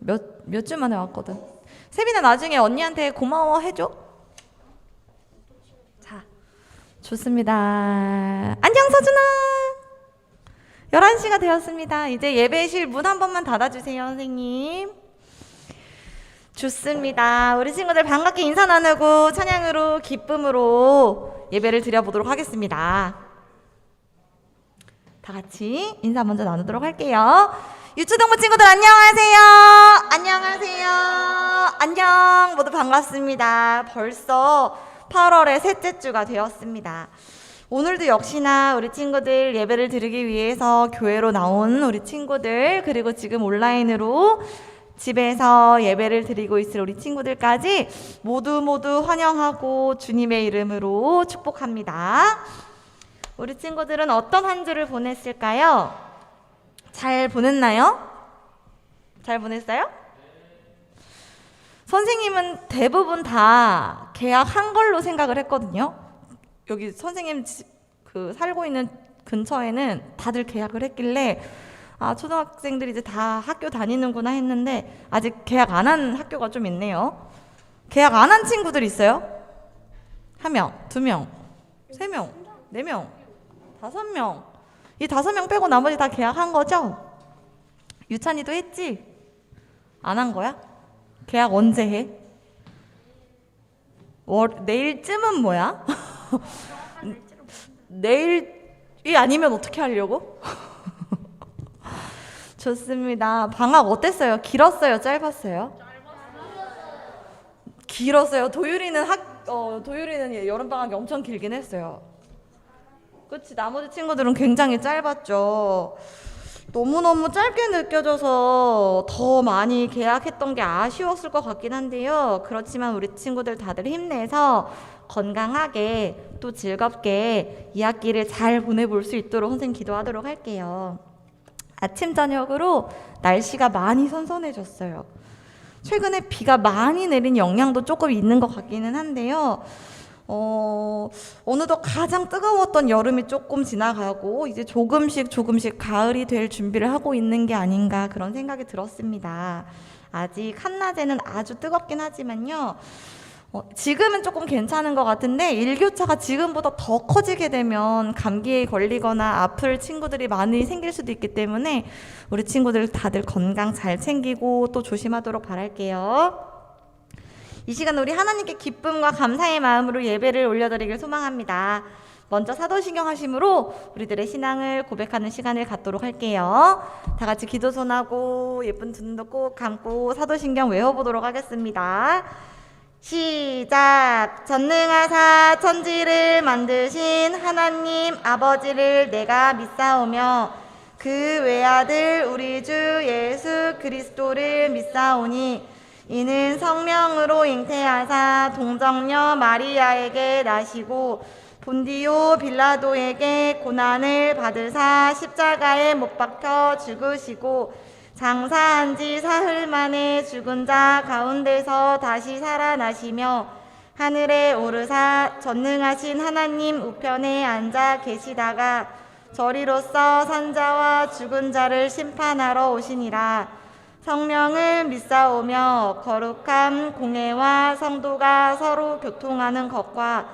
몇 주 만에 왔거든. 세빈아 나중에 언니한테 고마워 해줘. 자, 좋습니다. 안녕 서준아. 11시가 되었습니다. 이제 예배실 문 한 번만 닫아주세요 선생님. 좋습니다. 우리 친구들 반갑게 인사 나누고 찬양으로 기쁨으로 예배를 드려보도록 하겠습니다. 다 같이 인사 먼저 나누도록 할게요. 유초동부 친구들 안녕하세요. 안녕하세요. 안녕. 모두 반갑습니다. 벌써 8월의 셋째 주가 되었습니다. 오늘도 역시나 우리 친구들 예배를 드리기 위해서 교회로 나온 우리 친구들, 그리고 지금 온라인으로 집에서 예배를 드리고 있을 우리 친구들까지 모두 환영하고 주님의 이름으로 축복합니다. 우리 친구들은 어떤 한 주를 보냈을까요? 잘 보냈나요? 잘 보냈어요? 선생님은 대부분 다 계약한 걸로 생각을 했거든요. 여기 선생님 살고 있는 근처에는 다들 계약을 했길래 아, 초등학생들이 이제 다 학교 다니는구나 했는데 아직 계약 안 한 학교가 좀 있네요. 계약 안 한 친구들 있어요? 1명, 2명, 3명, 4명, 5명. 이 5명 빼고 나머지 다 계약한 거죠? 유찬이도 했지? 안 한 거야? 계약 언제 해? 내일쯤은 뭐야? 내일이 아니면 어떻게 하려고? 좋습니다. 방학 어땠어요? 길었어요? 짧았어요? 길었어요. 도율이는 여름방학이 엄청 길긴 했어요. 그치? 나머지 친구들은 굉장히 짧았죠. 너무너무 짧게 느껴져서 더 많이 계약했던 게 아쉬웠을 것 같긴 한데요. 그렇지만 우리 친구들 다들 힘내서 건강하게 또 즐겁게 이 학기를 잘 보내볼 수 있도록 선생님 기도하도록 할게요. 아침 저녁으로 날씨가 많이 선선해졌어요. 최근에 비가 많이 내린 영향도 조금 있는 것 같기는 한데요. 어느덧 가장 뜨거웠던 여름이 조금 지나가고 이제 조금씩 가을이 될 준비를 하고 있는 게 아닌가 그런 생각이 들었습니다. 아직 한낮에는 아주 뜨겁긴 하지만요. 지금은 조금 괜찮은 것 같은데 일교차가 지금보다 더 커지게 되면 감기에 걸리거나 아플 친구들이 많이 생길 수도 있기 때문에 우리 친구들 다들 건강 잘 챙기고 또 조심하도록 바랄게요. 이 시간 우리 하나님께 기쁨과 감사의 마음으로 예배를 올려드리길 소망합니다. 먼저 사도신경 하심으로 우리들의 신앙을 고백하는 시간을 갖도록 할게요. 다 같이 기도 손하고 예쁜 두 눈도 꼭 감고 사도신경 외워보도록 하겠습니다. 시작. 전능하사 천지를 만드신 하나님 아버지를 내가 믿사오며 그 외아들 우리 주 예수 그리스도를 믿사오니 이는 성령으로 잉태하사 동정녀 마리아에게 나시고 본디오 빌라도에게 고난을 받으사 십자가에 못 박혀 죽으시고 장사한 지 사흘 만에 죽은 자 가운데서 다시 살아나시며 하늘에 오르사 전능하신 하나님 우편에 앉아 계시다가 저리로서 산자와 죽은 자를 심판하러 오시니라. 성령을 믿사오며 거룩한 공회와 성도가 서로 교통하는 것과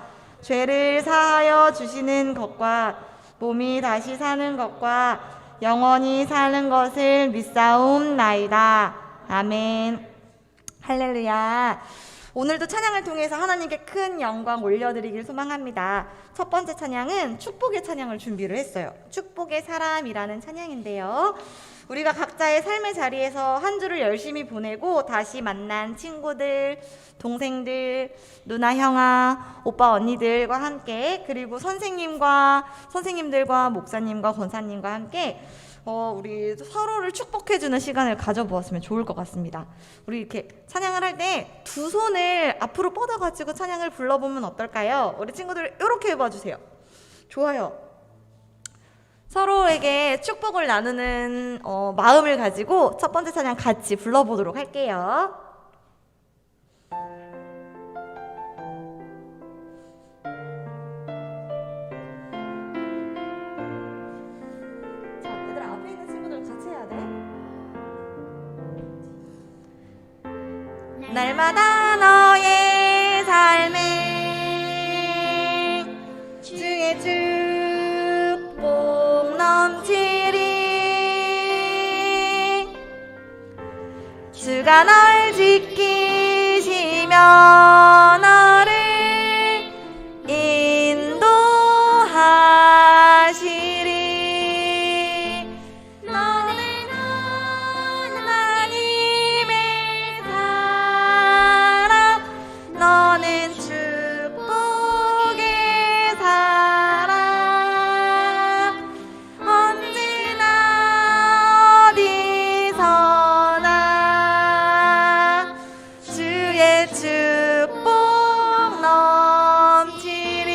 죄를 사하여 주시는 것과 몸이 다시 사는 것과 영원히 사는 것을 믿사옵나이다. 아멘. 할렐루야. 오늘도 찬양을 통해서 하나님께 큰 영광 올려드리길 소망합니다. 첫 번째 찬양은 축복의 찬양을 준비를 했어요. 축복의 사람이라는 찬양인데요. 우리가 각자의 삶의 자리에서 한 주를 열심히 보내고 다시 만난 친구들, 동생들, 누나, 형아, 오빠, 언니들과 함께 그리고 선생님들과 목사님과 권사님과 함께 우리 서로를 축복해주는 시간을 가져보았으면 좋을 것 같습니다. 우리 이렇게 찬양을 할 때 두 손을 앞으로 뻗어가지고 찬양을 불러보면 어떨까요? 우리 친구들 이렇게 해봐주세요. 좋아요. 서로에게 축복을 나누는 마음을 가지고 첫 번째 찬양 같이 불러보도록 할게요. 자, 얘들아 앞에 있는 친구들 같이 해야 돼. 날마다 너의 삶에 주의 축복 넘치리. 주가 널 지키시며 너를 인도하시리. 너는 하나님의 사람, 너는 축복의 사람. 언제나 어디서나 주의 축복 넘치리.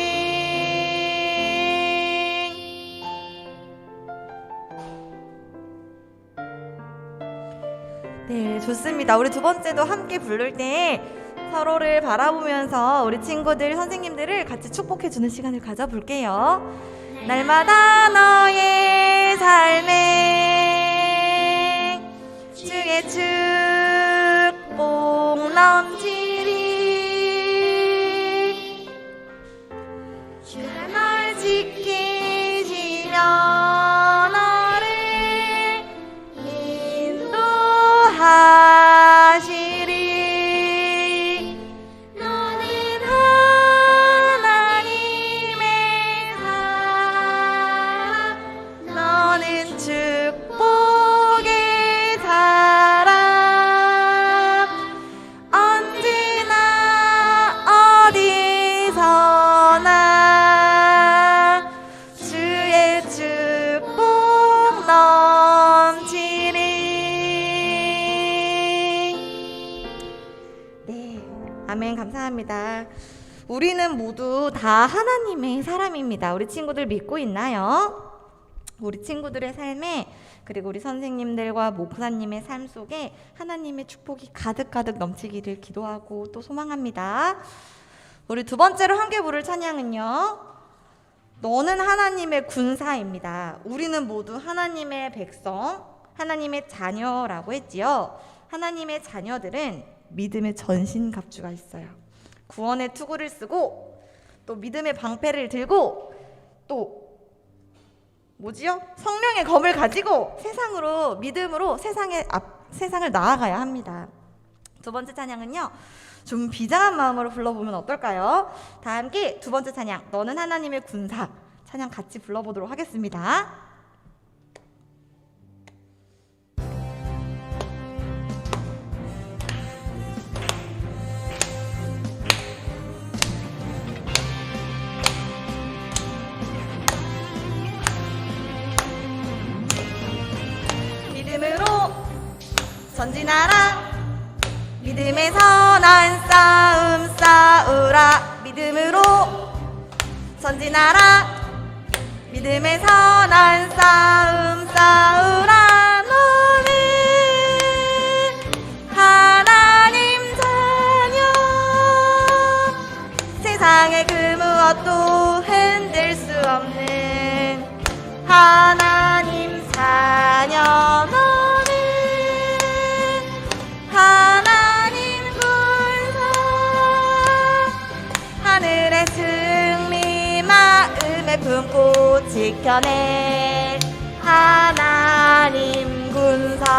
네, 좋습니다. 우리 두 번째도 함께 부를 때 서로를 바라보면서 우리 친구들, 선생님들을 같이 축복해주는 시간을 가져볼게요. 날마다 너의 삶에 주의 축복 넘치리. 주가 널 지키시며 너를 인도하시리. 너는 하나님의 사람, 너는 축복의 사람. 언제나 어디서나 주의 축복 넘치리. 네, 아멘. 감사합니다. 우리는 모두 다 하나님의 사람입니다. 우리 친구들 믿고 있나요? 우리 친구들의 삶에, 그리고 우리 선생님들과 목사님의 삶 속에 하나님의 축복이 가득가득 넘치기를 기도하고 또 소망합니다. 우리 두 번째로 함께 부를 찬양은요, 너는 하나님의 군사입니다. 우리는 모두 하나님의 백성, 하나님의 자녀라고 했지요. 하나님의 자녀들은 믿음의 전신갑주가 있어요. 구원의 투구를 쓰고 또 믿음의 방패를 들고 또 뭐지요? 성령의 검을 가지고 세상으로, 믿음으로 세상을 나아가야 합니다. 두 번째 찬양은요, 좀 비장한 마음으로 불러보면 어떨까요? 다 함께 두 번째 찬양, 너는 하나님의 군사, 찬양 같이 불러보도록 하겠습니다. 믿음으로 전진하라. 믿음의 선한 싸움 싸우라. 믿음으로 전진하라. 믿음의 선한 싸움 싸우라. 너는 하나님 자녀, 세상의 그 무엇도 흔들 수 없는 하나님 자녀. 너는 하나님 군사, 하늘의 승리 마음에 품고 지켜낼 하나님 군사.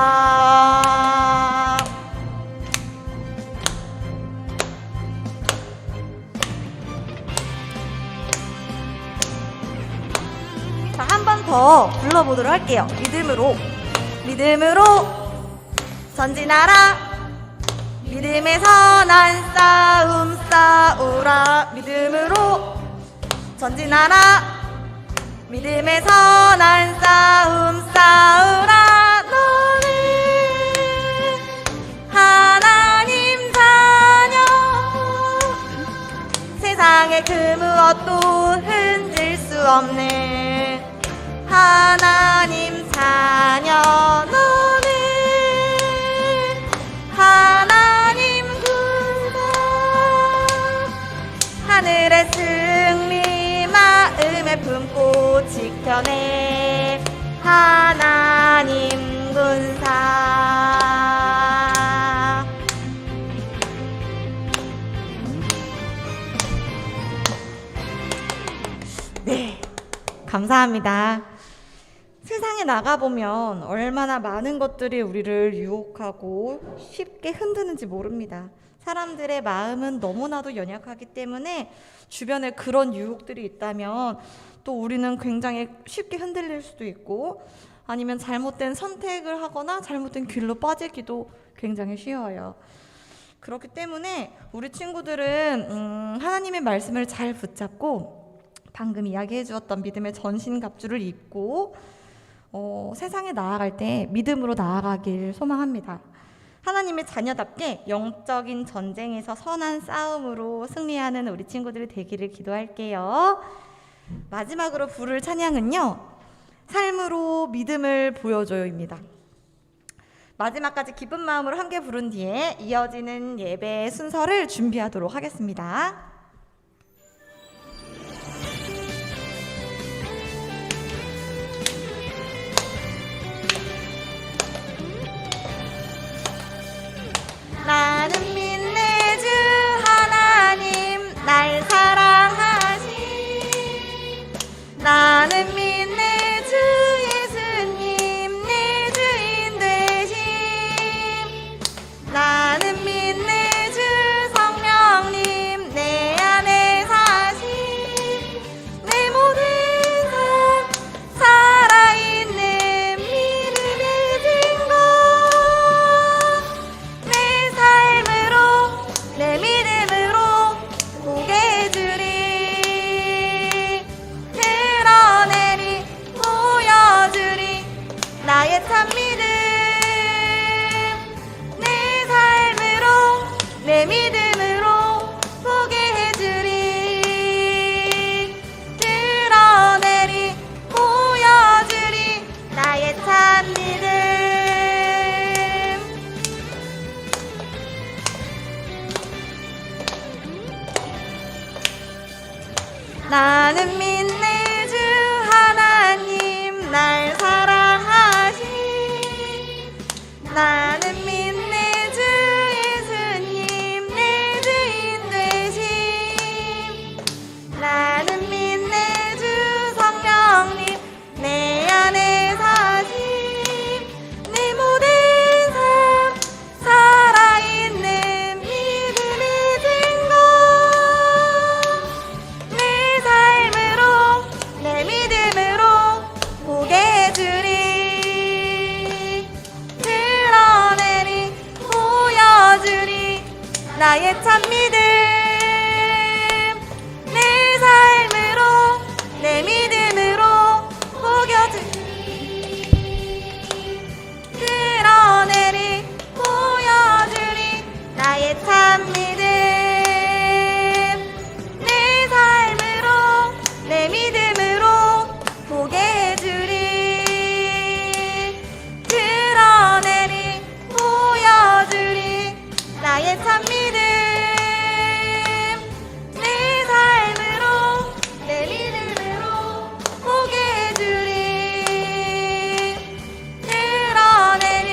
자, 한 번 더 불러보도록 할게요. 믿음으로 전진하라. 믿음의 선한 싸움 싸우라. 믿음으로 전진하라. 믿음의 선한 싸움 싸우라. 너는 하나님 자녀, 세상의 그 무엇도 흔들 수 없는 하나님 자녀. 너는 하나님 군사, 하늘의 승리 마음에 품고 지켜낼 하나님 군사. 감사합니다. 세상에 나가보면 얼마나 많은 것들이 우리를 유혹하고 쉽게 흔드는지 모릅니다. 사람들의 마음은 너무나도 연약하기 때문에 주변에 그런 유혹들이 있다면 또 우리는 굉장히 쉽게 흔들릴 수도 있고 아니면 잘못된 선택을 하거나 잘못된 길로 빠지기도 굉장히 쉬워요. 그렇기 때문에 우리 친구들은 하나님의 말씀을 잘 붙잡고 방금 이야기해 주었던 믿음의 전신갑주를 입고 세상에 나아갈 때 믿음으로 나아가길 소망합니다. 하나님의 자녀답게 영적인 전쟁에서 선한 싸움으로 승리하는 우리 친구들이 되기를 기도할게요. 마지막으로 부를 찬양은요, 삶으로 믿음을 보여줘요입니다. 마지막까지 기쁜 마음으로 함께 부른 뒤에 이어지는 예배 순서를 준비하도록 하겠습니다. 나는 믿네 주 하나님 날 사랑하시. 나는 믿네 주 예수님 내 주인 되심. 나는 믿네 주 성령님 내 안에 사심. 내 모든 삶 살아있는 믿음의 증거. 내 삶으로 내 믿음으로 보게 해주리. 드러내리 보여주리 나의 참 믿음. 내 삶으로 내 믿음으로 보게 해주리. 드러내리 보여주리 나의 참 믿음. 나는 믿네 주 하나님 날 사랑하시. 나는 믿네 주 예수님 내 주인 되심. 나는 믿네 주 성령님 내 안에 사심. 내 모든 삶 살아있는 믿음의 증거. 내 삶으로 내 믿음으로 보게 해주리. 드러내리 보여주리 나의 참 믿음. 내 삶으로 내 믿음으로 보여주리. 드러내리 보여주리 나의 참 믿음. 내 삶으로 내 믿음으로 보게 해주리. 드러내리 보여주리 나의 참 믿음. 내 삶으로 내 믿음으로 보게 해주리. 드러내리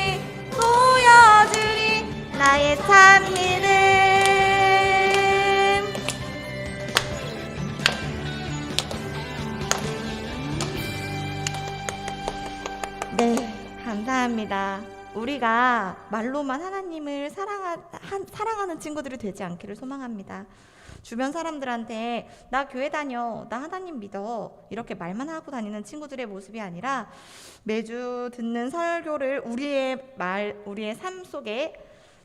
보여주리 나의 참 믿음. 네, 감사합니다. 우리가 말로만 하나님을 사랑하는 친구들이 되지 않기를 소망합니다. 주변 사람들한테 나 교회 다녀, 나 하나님 믿어 이렇게 말만 하고 다니는 친구들의 모습이 아니라 매주 듣는 설교를 우리의 삶 속에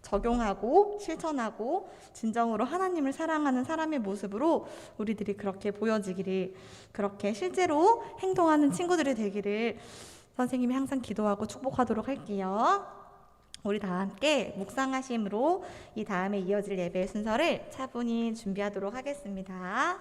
적용하고 실천하고 진정으로 하나님을 사랑하는 사람의 모습으로 우리들이 그렇게 보여지기를, 그렇게 실제로 행동하는 친구들이 되기를 선생님이 항상 기도하고 축복하도록 할게요. 우리 다 함께 묵상하심으로 이 다음에 이어질 예배 순서를 차분히 준비하도록 하겠습니다.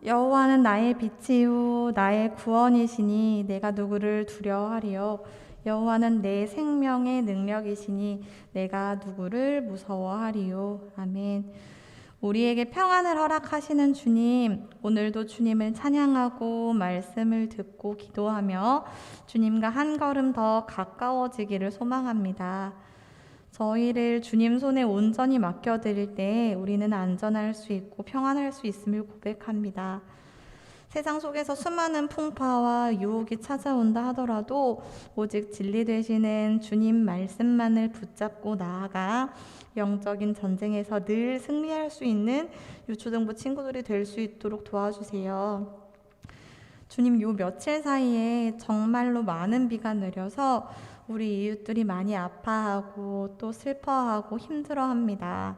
여호와는 나의 빛이요 나의 구원이시니 내가 누구를 두려워하리요. 여호와는 내 생명의 능력이시니 내가 누구를 무서워하리요. 아멘. 우리에게 평안을 허락하시는 주님, 오늘도 주님을 찬양하고 말씀을 듣고 기도하며 주님과 한 걸음 더 가까워지기를 소망합니다. 저희를 주님 손에 온전히 맡겨드릴 때 우리는 안전할 수 있고 평안할 수 있음을 고백합니다. 세상 속에서 수많은 풍파와 유혹이 찾아온다 하더라도 오직 진리 되시는 주님 말씀만을 붙잡고 나아가 영적인 전쟁에서 늘 승리할 수 있는 유초등부 친구들이 될 수 있도록 도와주세요. 주님, 요 며칠 사이에 정말로 많은 비가 내려서 우리 이웃들이 많이 아파하고 또 슬퍼하고 힘들어합니다.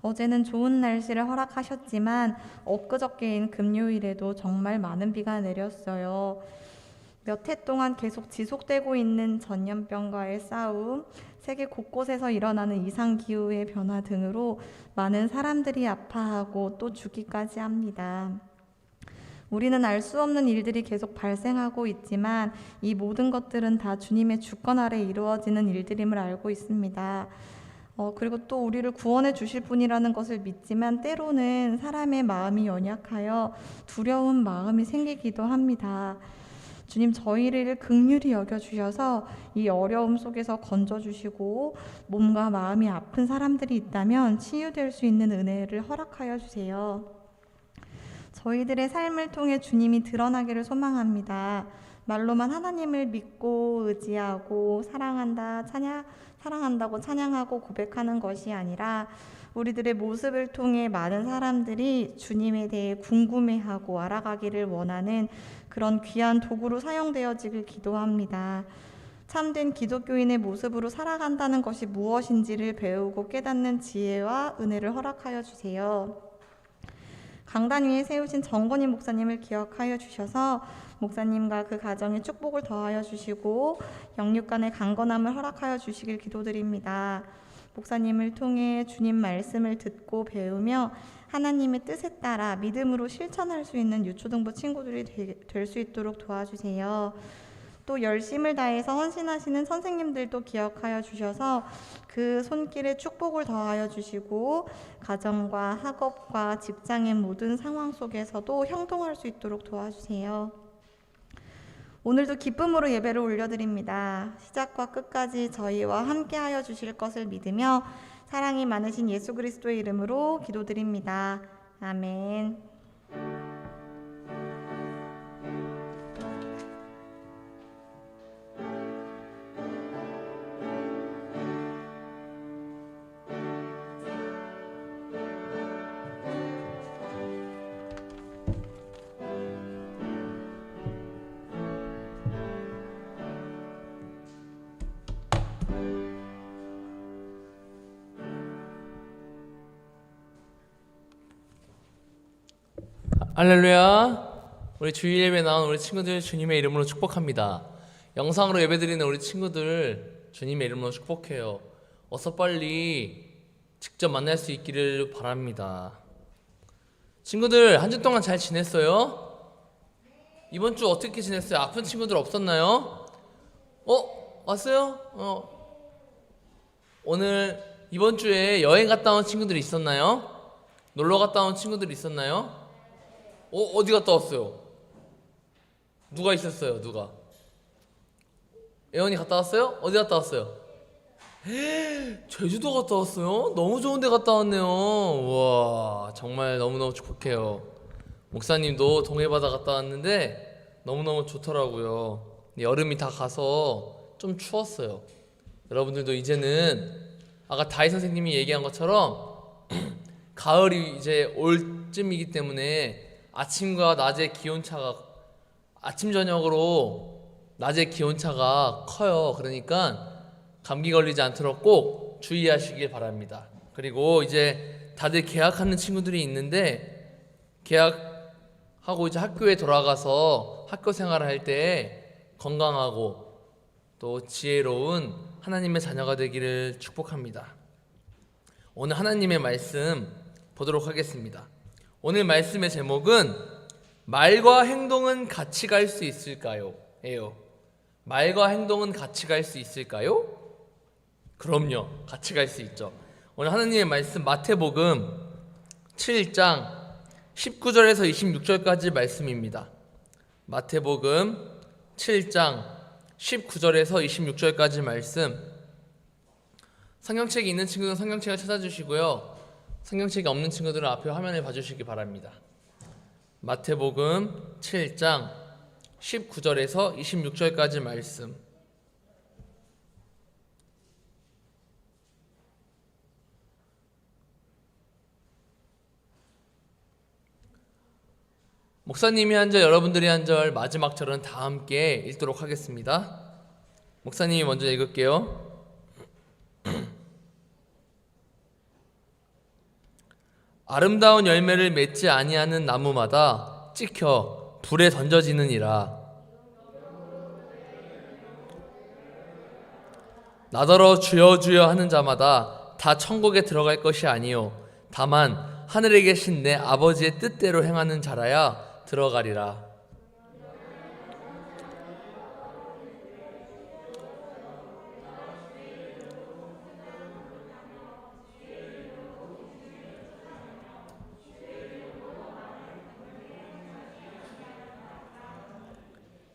어제는 좋은 날씨를 허락하셨지만 엊그저께인 금요일에도 정말 많은 비가 내렸어요. 몇 해 동안 계속 지속되고 있는 전염병과의 싸움, 세계 곳곳에서 일어나는 이상기후의 변화 등으로 많은 사람들이 아파하고 또 죽기까지 합니다. 우리는 알 수 없는 일들이 계속 발생하고 있지만 이 모든 것들은 다 주님의 주권 아래 이루어지는 일들임을 알고 있습니다. 그리고 또 우리를 구원해 주실 분이라는 것을 믿지만 때로는 사람의 마음이 연약하여 두려운 마음이 생기기도 합니다. 주님, 저희를 긍휼히 여겨주셔서 이 어려움 속에서 건져주시고 몸과 마음이 아픈 사람들이 있다면 치유될 수 있는 은혜를 허락하여 주세요. 저희들의 삶을 통해 주님이 드러나기를 소망합니다. 말로만 하나님을 믿고 의지하고 사랑한다고 찬양하고 고백하는 것이 아니라 우리들의 모습을 통해 많은 사람들이 주님에 대해 궁금해하고 알아가기를 원하는 그런 귀한 도구로 사용되어지길 기도합니다. 참된 기독교인의 모습으로 살아간다는 것이 무엇인지를 배우고 깨닫는 지혜와 은혜를 허락하여 주세요. 강단 위에 세우신 정건희 목사님을 기억하여 주셔서 목사님과 그 가정에 축복을 더하여 주시고 영육간의 강건함을 허락하여 주시길 기도드립니다. 목사님을 통해 주님 말씀을 듣고 배우며 하나님의 뜻에 따라 믿음으로 실천할 수 있는 유초등부 친구들이 될 수 있도록 도와주세요. 또 열심을 다해서 헌신하시는 선생님들도 기억하여 주셔서 그 손길에 축복을 더하여 주시고 가정과 학업과 직장의 모든 상황 속에서도 형통할 수 있도록 도와주세요. 오늘도 기쁨으로 예배를 올려드립니다. 시작과 끝까지 저희와 함께하여 주실 것을 믿으며 사랑이 많으신 예수 그리스도의 이름으로 기도드립니다. 아멘. 할렐루야. 우리 주일 예배 나온 우리 친구들 주님의 이름으로 축복합니다. 영상으로 예배드리는 우리 친구들 주님의 이름으로 축복해요. 어서 빨리 직접 만날 수 있기를 바랍니다. 친구들 한 주 동안 잘 지냈어요? 이번 주 어떻게 지냈어요? 아픈 친구들 없었나요? 왔어요? 오늘 이번 주에 여행 갔다 온 친구들이 있었나요? 놀러 갔다 온 친구들이 있었나요? 어디 갔다 왔어요? 누가 있었어요? 누가? 예원이 갔다 왔어요? 어디 갔다 왔어요? 제주도 갔다 왔어요? 너무 좋은 데 갔다 왔네요. 우와, 정말 너무너무 축복해요. 목사님도 동해바다 갔다 왔는데 너무너무 좋더라고요. 여름이 다 가서 좀 추웠어요. 여러분들도 이제는 아까 다희 선생님이 얘기한 것처럼 가을이 이제 올 쯤이기 때문에 아침과 낮의 기온차가 아침 저녁으로 낮의 기온차가 커요. 그러니까 감기 걸리지 않도록 꼭 주의하시길 바랍니다. 그리고 이제 다들 개학하는 친구들이 있는데 개학하고 이제 학교에 돌아가서 학교 생활을 할 때 건강하고 또 지혜로운 하나님의 자녀가 되기를 축복합니다. 오늘 하나님의 말씀 보도록 하겠습니다. 오늘 말씀의 제목은 말과 행동은 같이 갈 수 있을까요? 예요. 말과 행동은 같이 갈 수 있을까요? 그럼요. 같이 갈 수 있죠. 오늘 하나님의 말씀 마태복음 7장 19절에서 26절까지 말씀입니다. 마태복음 7장 19절에서 26절까지 말씀. 성경책이 있는 친구들은 성경책을 찾아주시고요. 성경책이 없는 친구들은 앞에 화면을 봐주시기 바랍니다. 마태복음 7장 19절에서 26절까지 말씀. 목사님이 한 절, 여러분들이 한 절, 마지막 절은 다 함께 읽도록 하겠습니다. 목사님이 먼저 읽을게요. 아름다운 열매를 맺지 아니하는 나무마다 찍혀 불에 던져지느니라. 나더러 주여 주여 하는 자마다 다 천국에 들어갈 것이 아니요 다만 하늘에 계신 내 아버지의 뜻대로 행하는 자라야 들어가리라.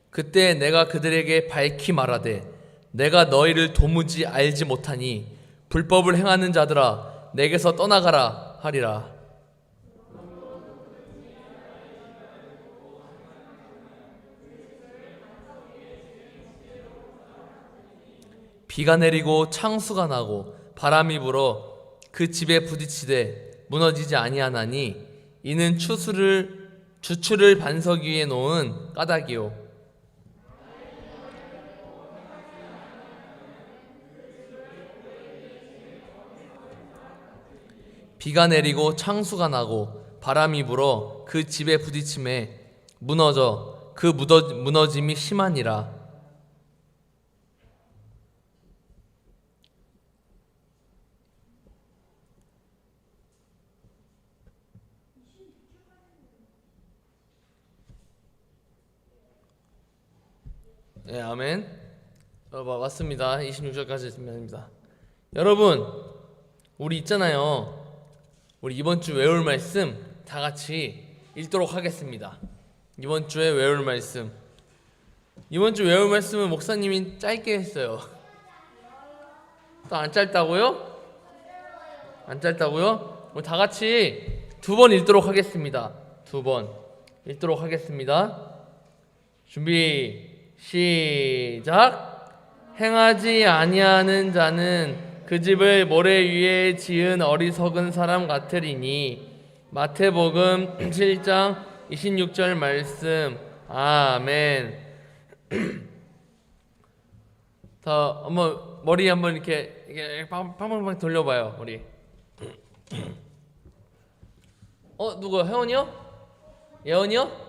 그때 내가 그들에게 밝히 말하되 내가 너희를 도무지 알지 못하니 불법을 행하는 자들아 내게서 떠나가라 하리라. 비가 내리고 창수가 나고 바람이 불어 그 집에 부딪히되 무너지지 아니하나니 이는 주추를 반석 위에 놓은 까닭이요. 비가 내리고 창수가 나고 바람이 불어 그 집에 부딪힘에 무너져 그 무너짐이 심하니라. 네, 아멘. 맞습니다. 26절까지 말입니다. 여러분, 우리 있잖아요. 우리 이번 주 외울 말씀 다 같이 읽도록 하겠습니다. 이번 주에 외울 말씀. 이번 주 외울 말씀은 목사님이 짧게 했어요. 또 안 짧다고요? 안 짧다고요? 우리 다 같이 2번 읽도록 하겠습니다. 2번 읽도록 하겠습니다. 준비 시작. 행하지 아니하는 자는 그 집을 모래 위에 지은 어리석은 사람 같으리니. 마태복음 7장 26절 말씀. 아멘. 자, 한번 머리 한번 이렇게 팡팡팡 돌려봐요, 머리. 누구? 혜원이요? 예원이요?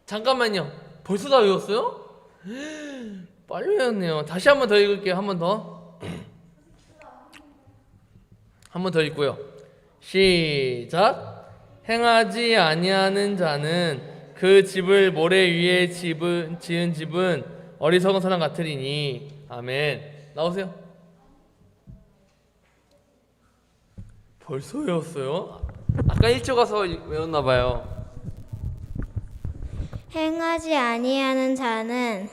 잠깐만요. 벌써 다 외웠어요? 빨리 외웠네요. 다시 한 번 더 읽을게요. 한 번 더. 한 번 더 읽고요. 시작. 행하지 아니하는 자는 그 집을 모래 위에 지은 집은 어리석은 사람 같으리니. 아멘. 나오세요. 벌써 외웠어요? 아까 일찍 가서 외웠나봐요. 행하지 아니하는 자는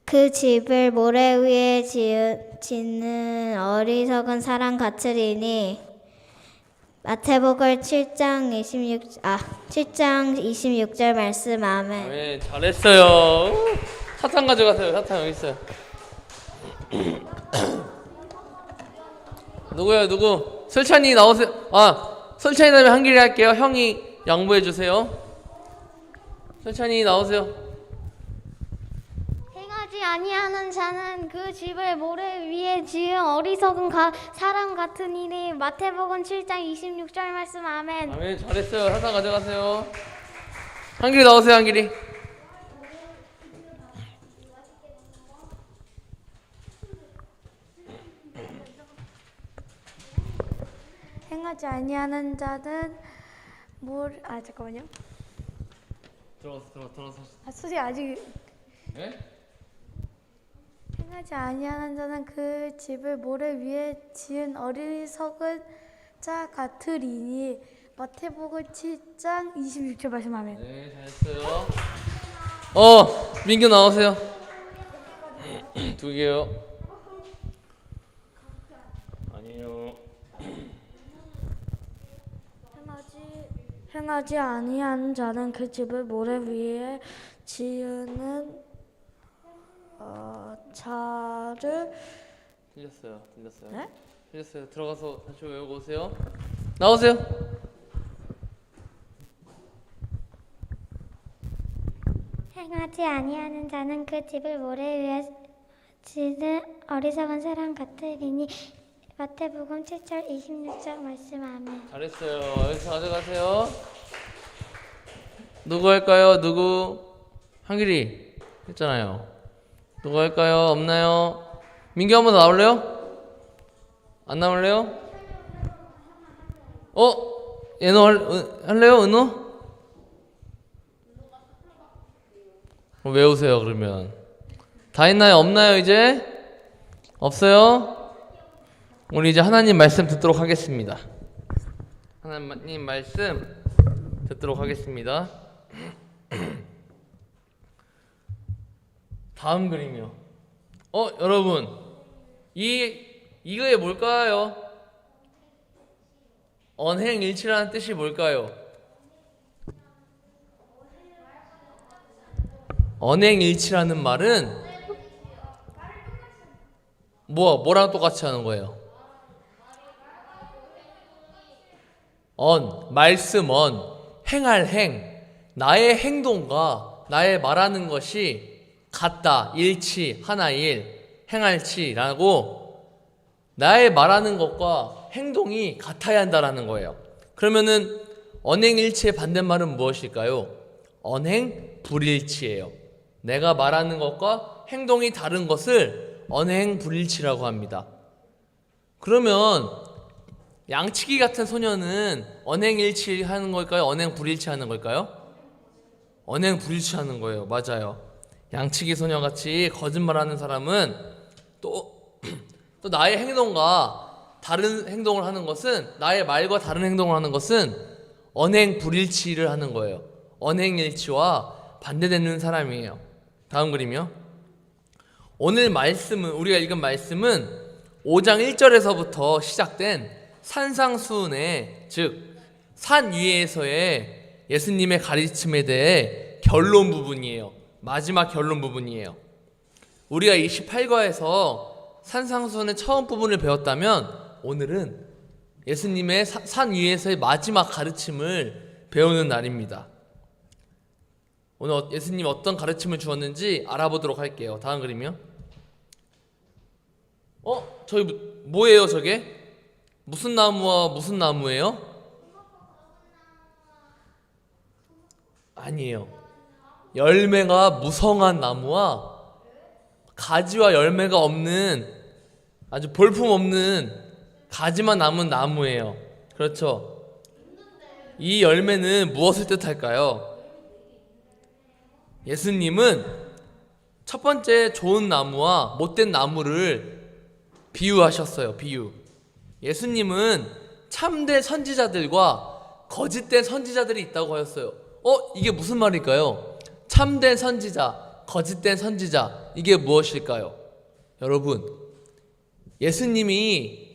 그 집을 모래 위에 짓는 어리석은 사람 같으리니. 마태복음 7장 26절 말씀. 아멘. 네, 잘했어요. 사탕 가져가세요. 사탕 여기 있어요. 누구요? 누구? 설찬이 나오세요. 설찬이 다음에 한길이 할게요. 형이 양보해 주세요. 설찬이 나오세요. 행하지 아니하는 자는 그 집을 모래 위에 지은 어리석은 사람 같으니니. 마태복음 7장 26절 말씀. 아멘. 아멘. 잘했어요. 사탕 가져가세요. 한길이 나오세요. 한길이. 행하지 아니하는 자는 잠깐만요. 들어가서. 선생님 아직 예? 행하지 아니하는 자는 그 집을 모래 위에 지은 어리석은 자 같으리니. 마태복음 7장 26절 말씀하면. 네, 잘했어요. 민규 나오세요. 2개요. 아니요. 행하지 아니하는 자는 그 집을 모래 위에 지으는 자를 틀렸어요. 네? 틀렸어요. 들어가서 다시 외우고 오세요. 나오세요. 행하지 아니하는 자는 그 집을 모래 위에 지은 어리석은 사람 같으리니. 마태복음 7절 26절 말씀하면. 잘했어요. 여기서 가져가세요. 누구 할까요? 누구? 한길이 했잖아요. 누구 할까요? 없나요? 민규 한번 나올래요? 안 나올래요? 얘너 할래요? 은호? 외우세요. 그러면 다 했나요? 없나요? 이제? 없어요? 우리 이제 하나님 말씀 듣도록 하겠습니다. 하나님 말씀 듣도록 하겠습니다. 다음 그림이요. 여러분, 이거에 뭘까요? 언행일치라는 뜻이 뭘까요? 언행일치라는 말은 뭐랑 똑같이 하는 거예요? 말씀 행할 행, 나의 행동과 나의 말하는 것이 같다, 일치, 하나일, 행할치라고 나의 말하는 것과 행동이 같아야 한다라는 거예요. 그러면은 언행일치의 반대말은 무엇일까요? 언행불일치예요. 내가 말하는 것과 행동이 다른 것을 언행불일치라고 합니다. 그러면 양치기 같은 소녀는 언행일치 하는 걸까요? 언행불일치 하는 걸까요? 언행불일치 하는 거예요. 맞아요. 양치기 소녀같이 거짓말하는 사람은 또 나의 행동과 다른 행동을 하는 것은, 나의 말과 다른 행동을 하는 것은 언행불일치를 하는 거예요. 언행일치와 반대되는 사람이에요. 다음 그림이요. 오늘 말씀은, 우리가 읽은 말씀은 5장 1절에서부터 시작된 산상수훈의, 즉 산 위에서의 예수님의 가르침에 대해 결론 부분이에요. 마지막 결론 부분이에요. 우리가 28과에서 산상수훈의 처음 부분을 배웠다면 오늘은 예수님의 산 위에서의 마지막 가르침을 배우는 날입니다. 오늘 예수님 어떤 가르침을 주었는지 알아보도록 할게요. 다음 그림이요. 저기 뭐예요 저게? 무슨 나무와 무슨 나무예요? 아니에요. 열매가 무성한 나무와 가지와 열매가 없는, 아주 볼품없는 가지만 남은 나무예요. 그렇죠? 이 열매는 무엇을 뜻할까요? 예수님은 첫 번째 좋은 나무와 못된 나무를 비유하셨어요. 비유. 예수님은 참된 선지자들과 거짓된 선지자들이 있다고 하였어요. 이게 무슨 말일까요? 참된 선지자, 거짓된 선지자, 이게 무엇일까요? 여러분, 예수님이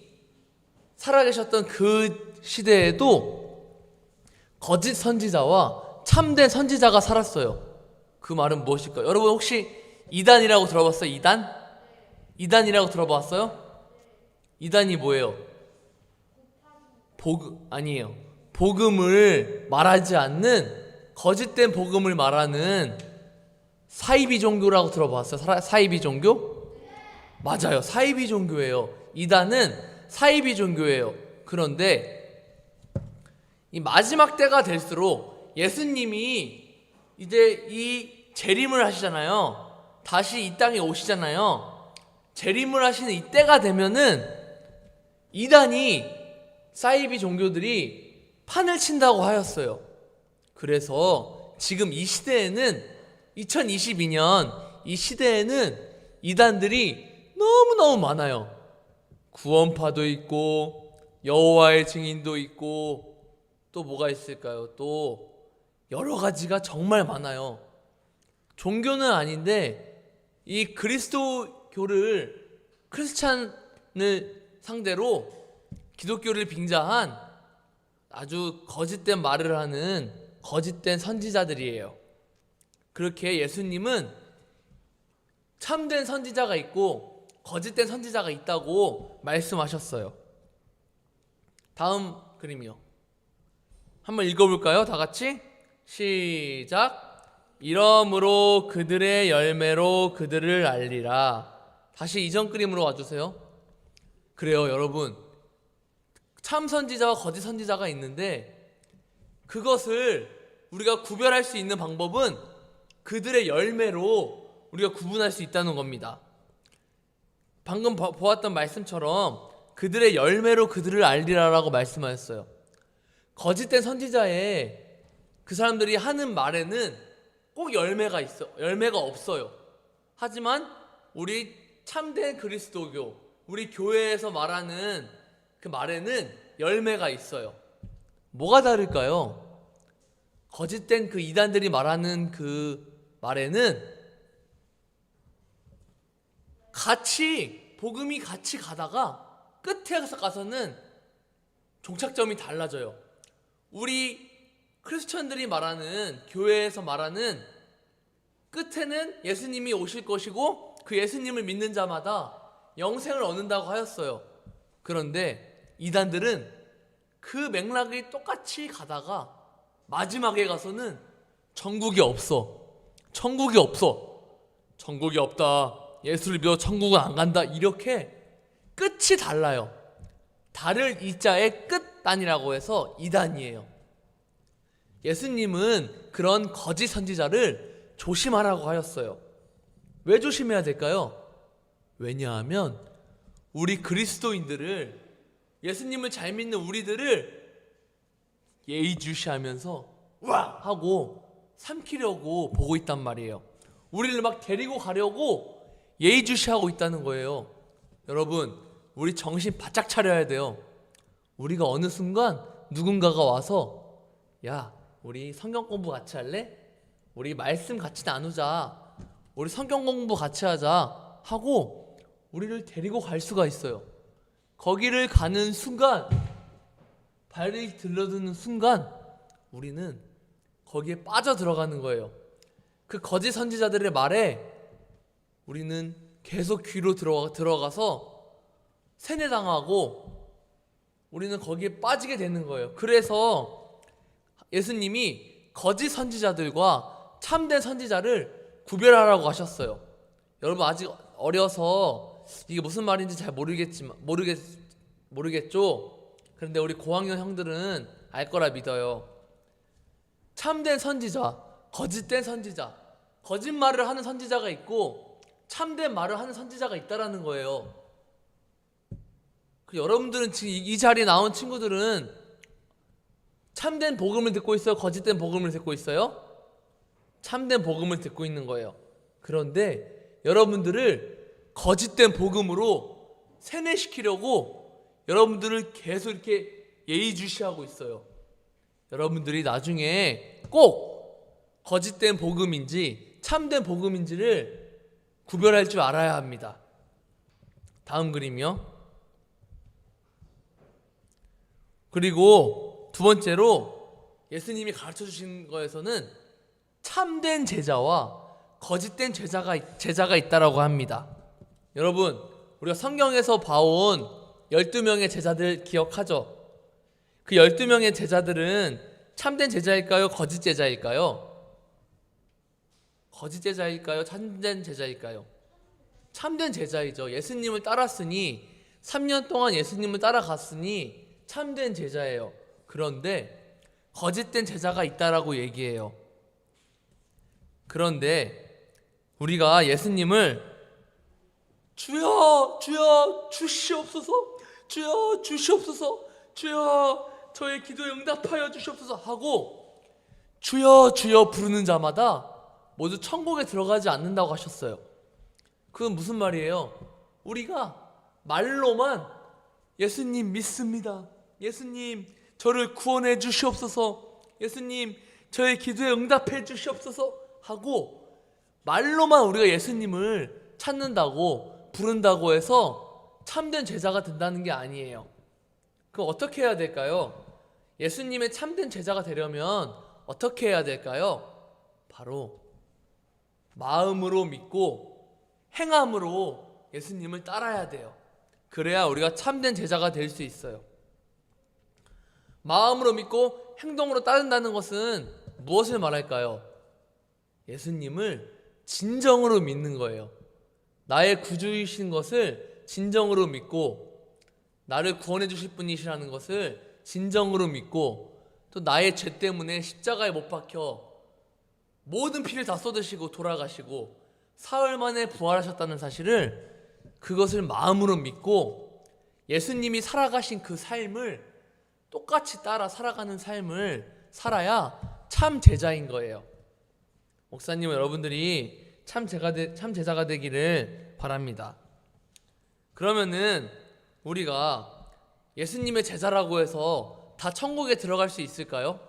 살아계셨던 그 시대에도 거짓 선지자와 참된 선지자가 살았어요. 그 말은 무엇일까요? 여러분 혹시 이단이라고 들어봤어요? 이단? 이단이라고 들어봤어요? 이단이 뭐예요? 아니에요. 복음을 말하지 않는, 거짓된 복음을 말하는 사이비 종교라고 들어봤어요? 사이비 종교? 맞아요. 사이비 종교예요. 이단은 사이비 종교예요. 그런데 이 마지막 때가 될수록 예수님이 이제 이 재림을 하시잖아요. 다시 이 땅에 오시잖아요. 재림을 하시는 이 때가 되면은 이단이, 사이비 종교들이 판을 친다고 하였어요. 그래서 지금 이 시대에는 2022년 이 시대에는 이단들이 너무너무 많아요. 구원파도 있고 여호와의 증인도 있고 또 뭐가 있을까요? 또 여러 가지가 정말 많아요. 종교는 아닌데 이 그리스도교를 크리스찬을 상대로 기독교를 빙자한 아주 거짓된 말을 하는 거짓된 선지자들이에요. 그렇게 예수님은 참된 선지자가 있고 거짓된 선지자가 있다고 말씀하셨어요. 다음 그림이요. 한번 읽어볼까요? 다 같이 시작. 이러므로 그들의 열매로 그들을 알리라. 다시 이전 그림으로 와주세요. 그래요, 여러분. 참 선지자와 거짓 선지자가 있는데 그것을 우리가 구별할 수 있는 방법은 그들의 열매로 우리가 구분할 수 있다는 겁니다. 방금 보았던 말씀처럼 그들의 열매로 그들을 알리라라고 말씀하셨어요. 거짓된 선지자의 그 사람들이 하는 말에는 꼭 열매가 없어요. 하지만 우리 참된 그리스도교, 우리 교회에서 말하는 그 말에는 열매가 있어요. 뭐가 다를까요? 거짓된 그 이단들이 말하는 그 말에는 복음이 같이 가다가 끝에 가서는 종착점이 달라져요. 우리 크리스천들이 말하는, 교회에서 말하는 끝에는 예수님이 오실 것이고 그 예수님을 믿는 자마다 영생을 얻는다고 하였어요. 그런데 이단들은 그 맥락이 똑같이 가다가 마지막에 가서는 천국이 없어. 천국이 없다. 예수를 믿어 천국은 안 간다. 이렇게 끝이 달라요. 달을 이자의 끝단이라고 해서 이단이에요. 예수님은 그런 거짓 선지자를 조심하라고 하였어요. 왜 조심해야 될까요? 왜냐하면 우리 그리스도인들을, 예수님을 잘 믿는 우리들을 예의주시하면서 와! 하고 삼키려고 보고 있단 말이에요. 우리를 막 데리고 가려고 예의주시하고 있다는 거예요. 여러분, 우리 정신 바짝 차려야 돼요. 우리가 어느 순간 누군가가 와서 야, 우리 성경 공부 같이 할래? 우리 말씀 같이 나누자. 우리 성경 공부 같이 하자 하고 우리를 데리고 갈 수가 있어요. 거기를 가는 순간, 발이 들러드는 순간 우리는 거기에 빠져 들어가는 거예요. 그 거짓 선지자들의 말에 우리는 계속 귀로 들어가서 세뇌당하고 우리는 거기에 빠지게 되는 거예요. 그래서 예수님이 거짓 선지자들과 참된 선지자를 구별하라고 하셨어요. 여러분 아직 어려서 이게 무슨 말인지 잘 모르겠죠? 그런데 우리 고학년 형들은 알 거라 믿어요. 참된 선지자, 거짓된 선지자, 거짓말을 하는 선지자가 있고 참된 말을 하는 선지자가 있다라는 거예요. 여러분들은 지금 이 자리에 나온 친구들은 참된 복음을 듣고 있어요? 거짓된 복음을 듣고 있어요? 참된 복음을 듣고 있는 거예요. 그런데 여러분들을 거짓된 복음으로 세뇌시키려고 여러분들을 계속 이렇게 예의주시하고 있어요. 여러분들이 나중에 꼭 거짓된 복음인지 참된 복음인지를 구별할 줄 알아야 합니다. 다음 그림이요. 그리고 두 번째로 예수님이 가르쳐 주신 거에서는 참된 제자와 거짓된 제자가 있다라고 합니다. 여러분, 우리가 성경에서 봐온 12명의 제자들 기억하죠? 그 12명의 제자들은 참된 제자일까요? 거짓 제자일까요? 거짓 제자일까요? 참된 제자일까요? 참된 제자이죠. 예수님을 따랐으니 3년 동안 예수님을 따라갔으니 참된 제자예요. 그런데 거짓된 제자가 있다라고 얘기해요. 그런데 우리가 예수님을 주여 주여 주시옵소서, 주여 주시옵소서, 주여 저의 기도에 응답하여 주시옵소서 하고 주여 주여 부르는 자마다 모두 천국에 들어가지 않는다고 하셨어요. 그건 무슨 말이에요? 우리가 말로만 예수님 믿습니다, 예수님 저를 구원해 주시옵소서, 예수님 저의 기도에 응답해 주시옵소서 하고 말로만 우리가 예수님을 찾는다고 부른다고 해서 참된 제자가 된다는 게 아니에요. 그럼 어떻게 해야 될까요? 예수님의 참된 제자가 되려면 어떻게 해야 될까요? 바로 마음으로 믿고 행함으로 예수님을 따라야 돼요. 그래야 우리가 참된 제자가 될 수 있어요. 마음으로 믿고 행동으로 따른다는 것은 무엇을 말할까요? 예수님을 진정으로 믿는 거예요. 나의 구주이신 것을 진정으로 믿고, 나를 구원해 주실 분이시라는 것을 진정으로 믿고, 또 나의 죄 때문에 십자가에 못 박혀 모든 피를 다 쏟으시고 돌아가시고 사흘 만에 부활하셨다는 사실을, 그것을 마음으로 믿고 예수님이 살아가신 그 삶을 똑같이 따라 살아가는 삶을 살아야 참 제자인 거예요. 목사님은 여러분들이 참 제자가 되기를 바랍니다. 그러면은 우리가 예수님의 제자라고 해서 다 천국에 들어갈 수 있을까요?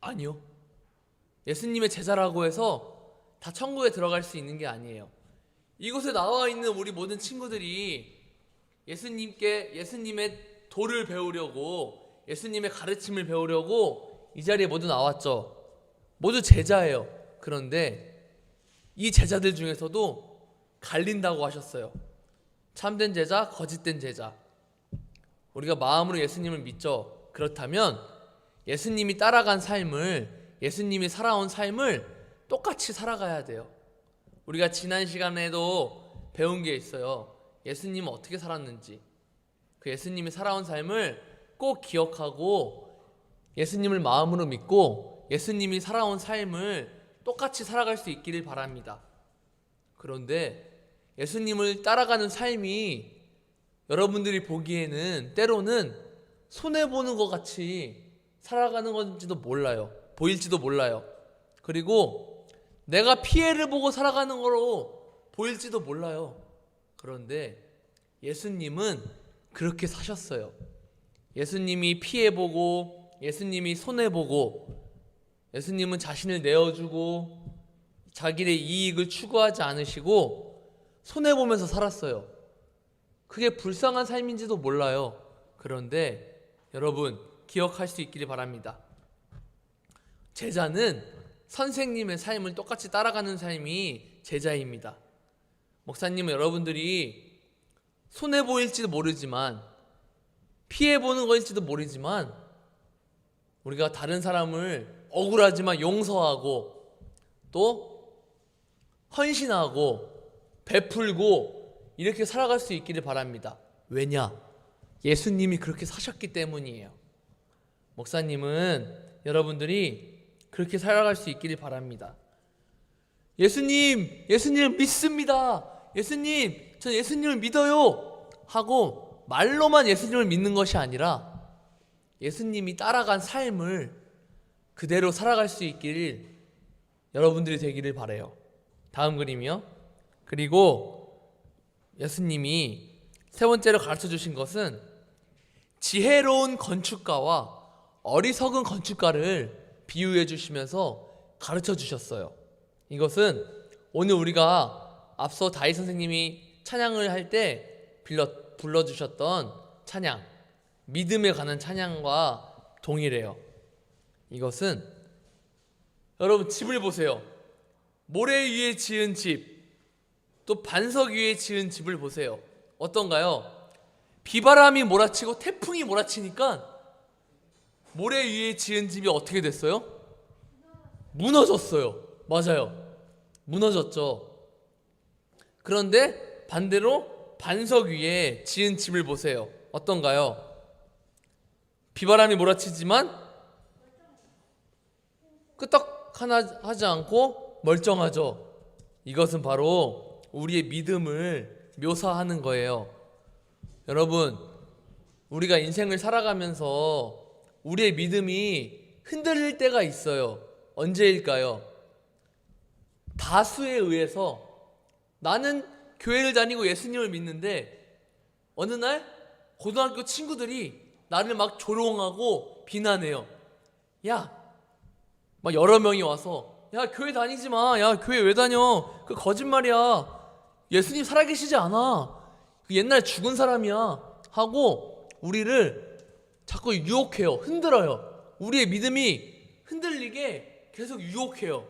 아니요. 예수님의 제자라고 해서 다 천국에 들어갈 수 있는 게 아니에요. 이곳에 나와 있는 우리 모든 친구들이 예수님의 도를 배우려고, 예수님의 가르침을 배우려고 이 자리에 모두 나왔죠. 모두 제자예요. 그런데 이 제자들 중에서도 갈린다고 하셨어요. 참된 제자, 거짓된 제자. 우리가 마음으로 예수님을 믿죠. 그렇다면 예수님이 따라간 삶을, 예수님이 살아온 삶을 똑같이 살아가야 돼요. 우리가 지난 시간에도 배운 게 있어요. 예수님은 어떻게 살았는지. 그 예수님이 살아온 삶을 꼭 기억하고 예수님을 마음으로 믿고 예수님이 살아온 삶을 똑같이 살아갈 수 있기를 바랍니다. 그런데 예수님을 따라가는 삶이 여러분들이 보기에는 때로는 손해보는 것 같이 살아가는 건지도 몰라요. 보일지도 몰라요. 그리고 내가 피해를 보고 살아가는 거로 보일지도 몰라요. 그런데 예수님은 그렇게 사셨어요. 예수님이 피해보고, 예수님이 손해보고, 예수님은 자신을 내어주고 자기의 이익을 추구하지 않으시고 손해보면서 살았어요. 그게 불쌍한 삶인지도 몰라요. 그런데 여러분 기억할 수 있기를 바랍니다. 제자는 선생님의 삶을 똑같이 따라가는 삶이 제자입니다. 목사님은 여러분들이 손해보일지도 모르지만, 피해보는 거일지도 모르지만, 우리가 다른 사람을 억울하지만 용서하고 또 헌신하고 베풀고 이렇게 살아갈 수 있기를 바랍니다. 왜냐? 예수님이 그렇게 사셨기 때문이에요. 목사님은 여러분들이 그렇게 살아갈 수 있기를 바랍니다. 예수님을 믿습니다. 예수님, 전 예수님을 믿어요 하고 말로만 예수님을 믿는 것이 아니라 예수님이 따라간 삶을 그대로 살아갈 수 있기를 여러분들이 되기를 바라요. 다음 그림이요. 그리고 예수님이 세 번째로 가르쳐 주신 것은 지혜로운 건축가와 어리석은 건축가를 비유해 주시면서 가르쳐 주셨어요. 이것은 오늘 우리가 앞서 다윗 선생님이 찬양을 할 때 불러주셨던 찬양, 믿음에 관한 찬양과 동일해요. 이것은 여러분 집을 보세요. 모래 위에 지은 집, 또 반석 위에 지은 집을 보세요. 어떤가요? 비바람이 몰아치고 태풍이 몰아치니까 모래 위에 지은 집이 어떻게 됐어요? 무너졌어요. 맞아요. 무너졌죠. 그런데 반대로 반석 위에 지은 집을 보세요. 어떤가요? 비바람이 몰아치지만 끄떡 하나 하지 않고 멀쩡하죠. 이것은 바로 우리의 믿음을 묘사하는 거예요. 여러분, 우리가 인생을 살아가면서 우리의 믿음이 흔들릴 때가 있어요. 언제일까요? 다수에 의해서 나는 교회를 다니고 예수님을 믿는데 어느 날 고등학교 친구들이 나를 막 조롱하고 비난해요. 야, 막 여러 명이 와서 야, 교회 다니지 마. 야, 교회 왜 다녀? 그 거짓말이야. 예수님 살아계시지 않아. 그 옛날 죽은 사람이야. 하고 우리를 자꾸 유혹해요. 흔들어요. 우리의 믿음이 흔들리게 계속 유혹해요.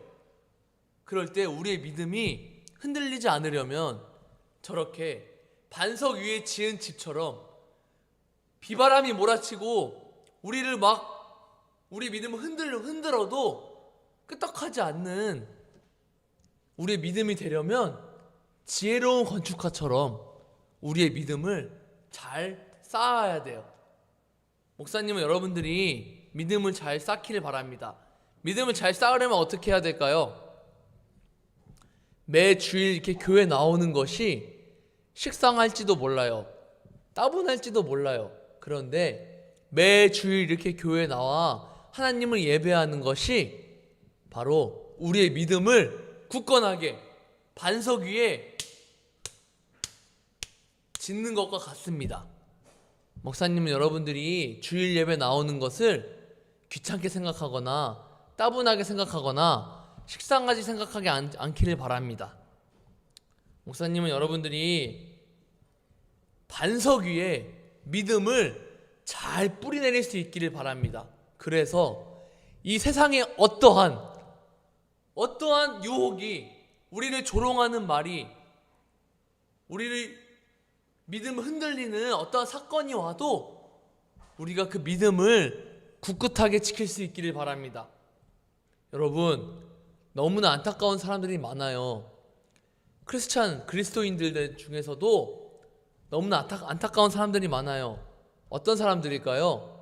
그럴 때 우리의 믿음이 흔들리지 않으려면 저렇게 반석 위에 지은 집처럼 비바람이 몰아치고 우리를 막 우리 믿음을 흔들어도 끄떡하지 않는 우리의 믿음이 되려면 지혜로운 건축가처럼 우리의 믿음을 잘 쌓아야 돼요. 목사님은 여러분들이 믿음을 잘 쌓기를 바랍니다. 믿음을 잘 쌓으려면 어떻게 해야 될까요? 매 주일 이렇게 교회 나오는 것이 식상할지도 몰라요. 따분할지도 몰라요. 그런데 매 주일 이렇게 교회에 나와 하나님을 예배하는 것이 바로 우리의 믿음을 굳건하게 반석 위에 짓는 것과 같습니다. 목사님은 여러분들이 주일 예배 나오는 것을 귀찮게 생각하거나 따분하게 생각하거나 식상하게 생각하지 않기를 바랍니다. 목사님은 여러분들이 반석 위에 믿음을 잘 뿌리내릴 수 있기를 바랍니다. 그래서 이 세상에 어떠한 유혹이 우리를 조롱하는 말이 우리를 믿음을 흔들리는 어떠한 사건이 와도 우리가 그 믿음을 굳굳하게 지킬 수 있기를 바랍니다. 여러분, 너무나 안타까운 사람들이 많아요. 그리스도인들 중에서도 너무나 안타까운 사람들이 많아요. 어떤 사람들일까요?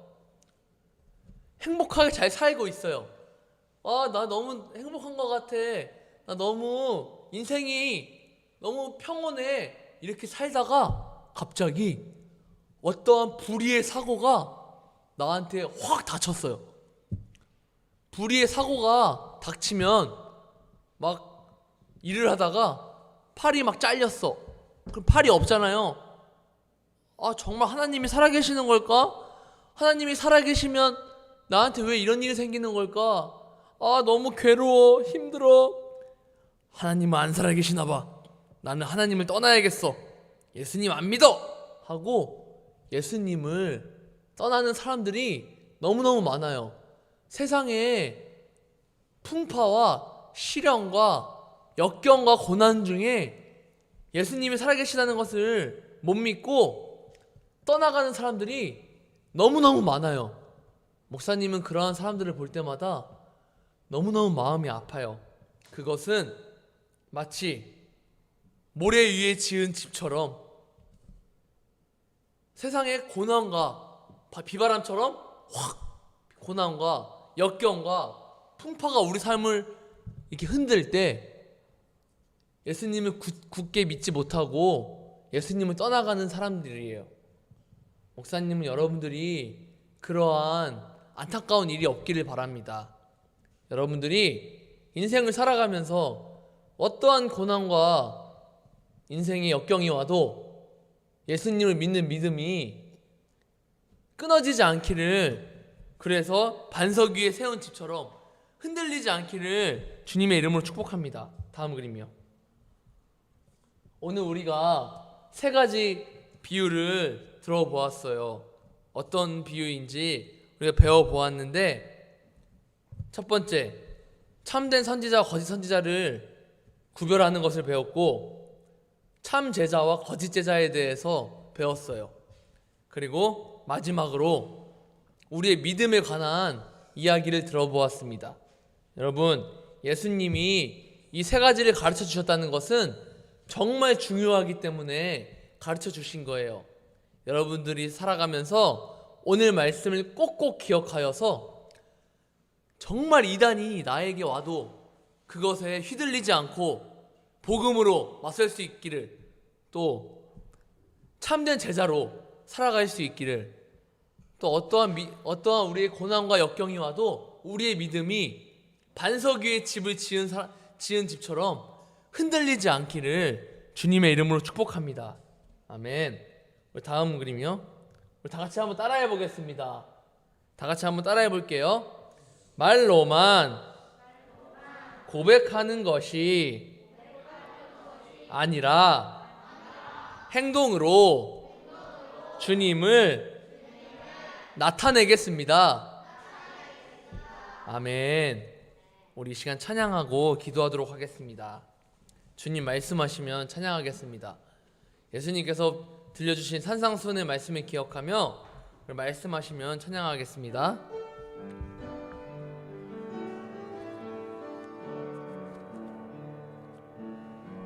행복하게 잘 살고 있어요. 나 너무 행복한 것 같아. 나 너무 인생이 너무 평온해. 이렇게 살다가 갑자기 어떠한 불의의 사고가 나한테 확 닥쳤어요. 불의의 사고가 닥치면 막 일을 하다가 팔이 막 잘렸어. 그럼 팔이 없잖아요. 정말 하나님이 살아계시는 걸까? 하나님이 살아계시면 나한테 왜 이런 일이 생기는 걸까? 너무 괴로워, 힘들어. 하나님은 안 살아계시나 봐. 나는 하나님을 떠나야겠어. 예수님 안 믿어! 하고 예수님을 떠나는 사람들이 너무너무 많아요. 세상에 풍파와 시련과 역경과 고난 중에 예수님이 살아계시다는 것을 못 믿고 떠나가는 사람들이 너무너무 많아요. 목사님은 그러한 사람들을 볼 때마다 너무너무 마음이 아파요. 그것은 마치 모래 위에 지은 집처럼 세상의 고난과 비바람처럼 확 고난과 역경과 풍파가 우리 삶을 이렇게 흔들 때 예수님을 굳게 믿지 못하고 예수님을 떠나가는 사람들이에요. 목사님은 여러분들이 그러한 안타까운 일이 없기를 바랍니다. 여러분들이 인생을 살아가면서 어떠한 고난과 인생의 역경이 와도 예수님을 믿는 믿음이 끊어지지 않기를, 그래서 반석 위에 세운 집처럼 흔들리지 않기를 주님의 이름으로 축복합니다. 다음 그림이요. 오늘 우리가 세 가지 비유를 들어보았어요. 어떤 비유인지 우리가 배워보았는데, 첫 번째, 참된 선지자와 거짓 선지자를 구별하는 것을 배웠고, 참 제자와 거짓 제자에 대해서 배웠어요. 그리고 마지막으로 우리의 믿음에 관한 이야기를 들어보았습니다. 여러분, 예수님이 이 세 가지를 가르쳐 주셨다는 것은 정말 중요하기 때문에 가르쳐 주신 거예요. 여러분들이 살아가면서 오늘 말씀을 꼭꼭 기억하여서 정말 이단이 나에게 와도 그것에 휘둘리지 않고 복음으로 맞설 수 있기를, 또 참된 제자로 살아갈 수 있기를 또 어떠한 우리의 고난과 역경이 와도 우리의 믿음이 반석 위에 집을 지은 집처럼 흔들리지 않기를 주님의 이름으로 축복합니다. 아멘. 우리 다음 그림이요. 우리 다 같이 한번 따라해 보겠습니다. 다 같이 한번 따라해 볼게요. 말로만 고백하는 것이 아니라 행동으로 주님을 나타내겠습니다. 아멘. 우리 이 시간 찬양하고 기도하도록 하겠습니다. 주님 말씀하시면 찬양하겠습니다. 예수님께서 들려주신 산상수훈의 말씀을 기억하며 말씀하시면 찬양하겠습니다.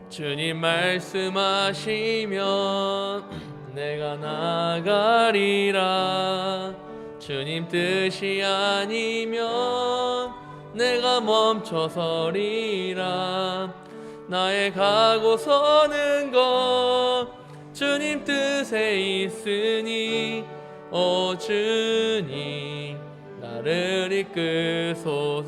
주님 말씀하시면 내가 나가리라. 주님 뜻이 아니면 내가 멈춰서리라. 나의 가고 서는 것 주님 뜻에 있으니 오 주님 나를 이끄소서.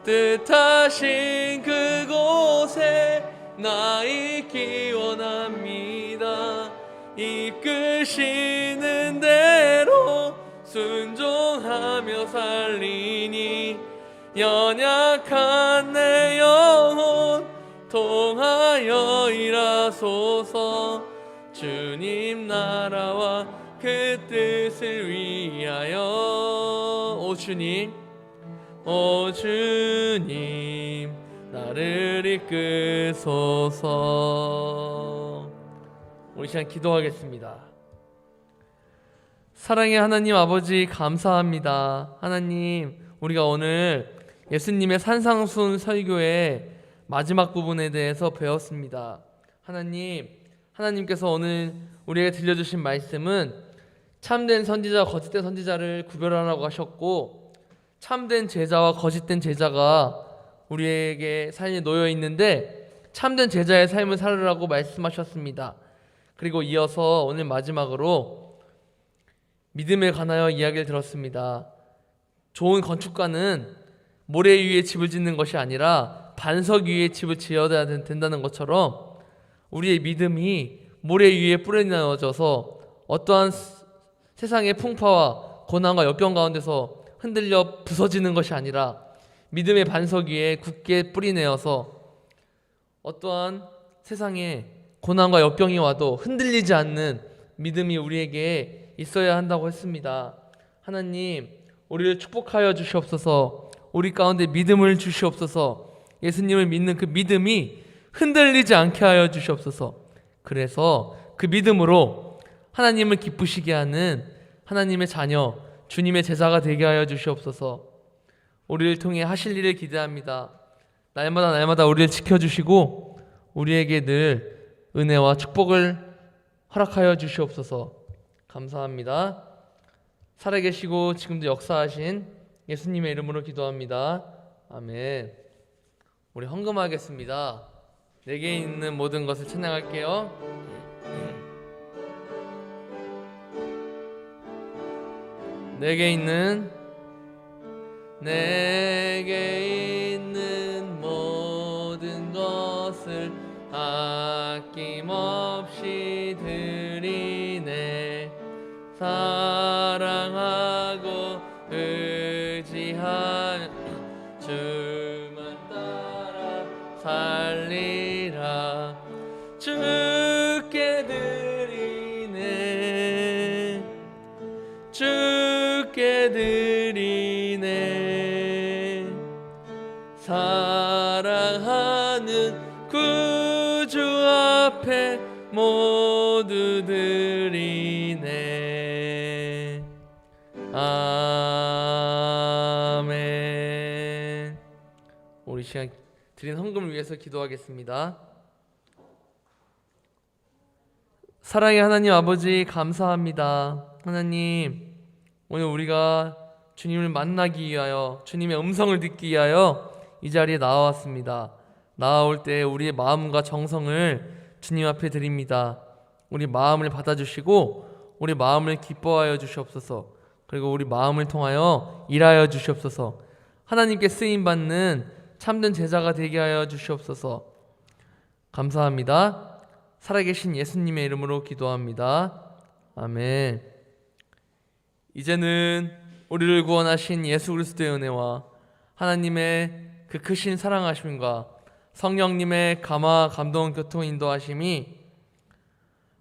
뜻하신 그곳에 나 있기 원합니다. 이끄시는 대로 순종하며 살리니 연약한 내 영혼 통하여 일하소서. 주님 나라와 그 뜻을 위하여 오 주님 나를 이끄소서. 우리 시간 기도하겠습니다. 사랑의 하나님 아버지 감사합니다. 하나님 우리가 오늘 예수님의 산상수훈 설교의 마지막 부분에 대해서 배웠습니다. 하나님께서 오늘 우리에게 들려주신 말씀은 참된 선지자와 거짓된 선지자를 구별하라고 하셨고 참된 제자와 거짓된 제자가 우리에게 삶에 놓여 있는데 참된 제자의 삶을 살으라고 말씀하셨습니다. 그리고 이어서 오늘 마지막으로 믿음에 관하여 이야기를 들었습니다. 좋은 건축가는 모래 위에 집을 짓는 것이 아니라 반석 위에 집을 지어야 된다는 것처럼 우리의 믿음이 모래 위에 뿌려내어져서 어떠한 세상의 풍파와 고난과 역경 가운데서 흔들려 부서지는 것이 아니라 믿음의 반석 위에 굳게 뿌리내어서 어떠한 세상에 고난과 역경이 와도 흔들리지 않는 믿음이 우리에게 있어야 한다고 했습니다. 하나님, 우리를 축복하여 주시옵소서. 우리 가운데 믿음을 주시옵소서. 예수님을 믿는 그 믿음이 흔들리지 않게 하여 주시옵소서. 그래서 그 믿음으로 하나님을 기쁘시게 하는 하나님의 자녀, 주님의 제자가 되게 하여 주시옵소서. 우리를 통해 하실 일을 기대합니다. 날마다 우리를 지켜주시고 우리에게 늘 은혜와 축복을 허락하여 주시옵소서. 감사합니다. 살아계시고 지금도 역사하신 예수님의 이름으로 기도합니다. 아멘. 우리 헌금하겠습니다. 내게 있는 모든 것을 찬양할게요. 내게 있는 모든 것을 아낌없이 드리네. 사랑하고 의지하며 주만 따라 살리라. 주께 드리네. 주께 드리네. 사랑하는 구주 앞에 모두 드리네. 아멘. 우리 시간 드린 헌금을 위해서 기도하겠습니다. 사랑의 하나님 아버지 감사합니다. 하나님, 오늘 우리가 주님을 만나기 위하여 주님의 음성을 듣기 위하여 이 자리에 나와왔습니다. 나아올 때 우리의 마음과 정성을 주님 앞에 드립니다. 우리 마음을 받아주시고 우리 마음을 기뻐하여 주시옵소서. 그리고 우리 마음을 통하여 일하여 주시옵소서. 하나님께 쓰임받는 참된 제자가 되게 하여 주시옵소서. 감사합니다. 살아계신 예수님의 이름으로 기도합니다. 아멘. 이제는 우리를 구원하신 예수 그리스도의 은혜와 하나님의 그 크신 사랑하심과 성령님의 감화 감동 교통 인도하심이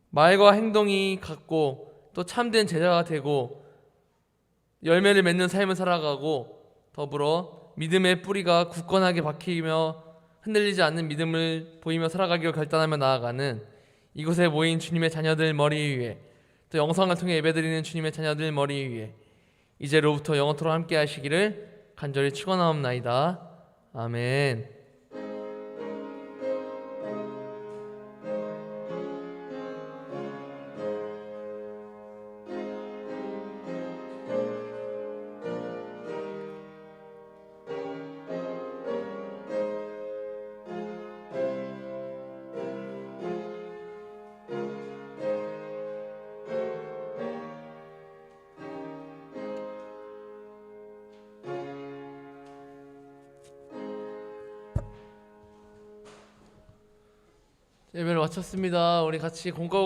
말과 행동이 같고 또 참된 제자가 되고 열매를 맺는 삶을 살아가고 더불어 믿음의 뿌리가 굳건하게 박히며 흔들리지 않는 믿음을 보이며 살아가기로 결단하며 나아가는 이곳에 모인 주님의 자녀들 머리 위에 또 영상을 통해 예배드리는 주님의 자녀들 머리 위에 이제로부터 영원토록 함께 하시기를 간절히 축원하옵나이다. 아멘. 예배를 마쳤습니다. 우리 같이 공과